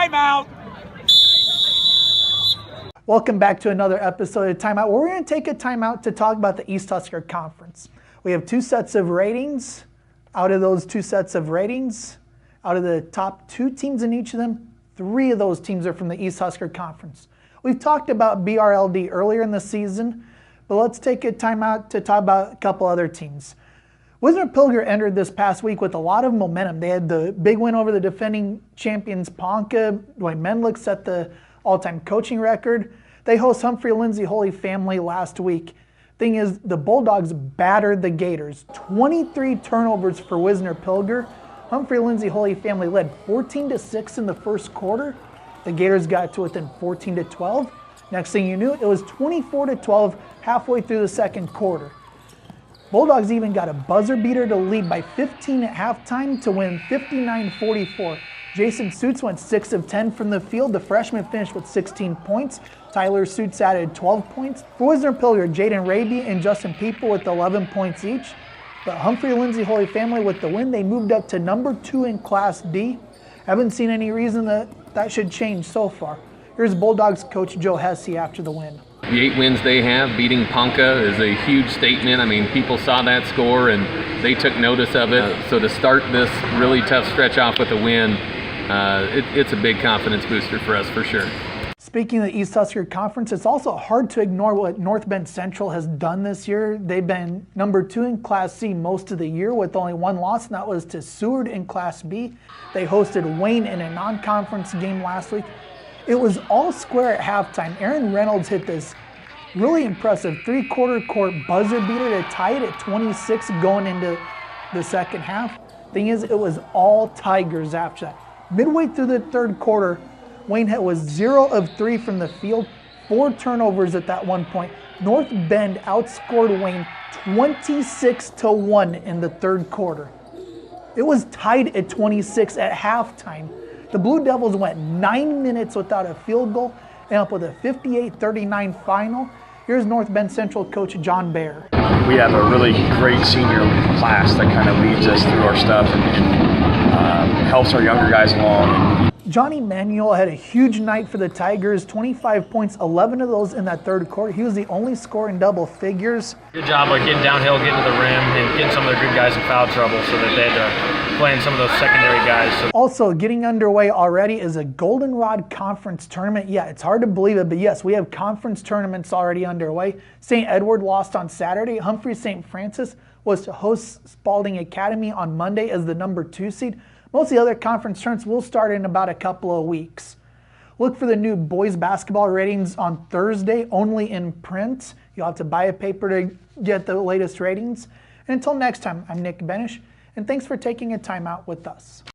Timeout. Welcome back to another episode of Timeout, where we're going to take a timeout to talk about the East Husker Conference. We have two sets of ratings. Out of those two sets of ratings, out of the top two teams in each of them, 3 of those teams are from the East Husker Conference. We've talked about BRLD earlier in the season, but let's take a timeout to talk about a couple other teams. Wisner-Pilger entered this past week with a lot of momentum. They had the big win over the defending champions Ponca. Dwayne Mendlick set the all-time coaching record. They host Humphrey Lindsay Holy Family last week. Thing is, the Bulldogs battered the Gators. 23 turnovers for Wisner-Pilger. Humphrey Lindsay Holy Family led 14-6 in the first quarter. The Gators got to within 14-12. Next thing you knew, it was 24-12 halfway through the second quarter. Bulldogs even got a buzzer beater to lead by 15 at halftime to win 59-44. Jason Suits went 6 of 10 from the field. The freshman finished with 16 points. Tyler Suits added 12 points. For Wisner-Pilger, Jaden Raby and Justin People with 11 points each. But Humphrey Lindsay Holy Family with the win, they moved up to number 2 in Class D. Haven't seen any reason that should change so far. Here's Bulldogs coach Joe Hesse after the win. The 8 wins they have, beating Ponca is a huge statement. I mean, people saw that score and they took notice of it. So to start this really tough stretch off with a win, it's a big confidence booster for us for sure. Speaking of the East Husker Conference, it's also hard to ignore what North Bend Central has done this year. They've been number 2 in Class C most of the year with only 1 loss, and that was to Seward in Class B. They hosted Wayne in a non-conference game last week. It was all square at halftime. Aaron Reynolds hit this really impressive 3/4 court buzzer beater to tie it at 26 going into the second half. Thing is, it was all Tigers after that. Midway through the third quarter, Wayne was 0 of 3 from the field, 4 turnovers at that one point. North Bend outscored Wayne 26-1 in the third quarter. It was tied at 26 at halftime. The Blue Devils went 9 minutes without a field goal and up with a 58-39 final. Here's North Bend Central coach John Baer. We have a really great senior class that kind of leads us through our stuff and helps our younger guys along. Johnny Manuel had a huge night for the Tigers, 25 points, 11 of those in that third quarter. He was the only scorer in double figures. Good job like getting downhill, getting to the rim, and getting some of their good guys in foul trouble so that they had to play in some of those secondary guys. So. Also getting underway already is a Goldenrod Conference tournament. Yeah, it's hard to believe it, but yes, we have conference tournaments already underway. St. Edward lost on Saturday. Humphrey St. Francis was to host Spalding Academy on Monday as the number 2 seed. Most of the other conference tournaments will start in about a couple of weeks. Look for the new boys basketball ratings on Thursday, only in print. You'll have to buy a paper to get the latest ratings. And until next time, I'm Nick Benish, and thanks for taking a time out with us.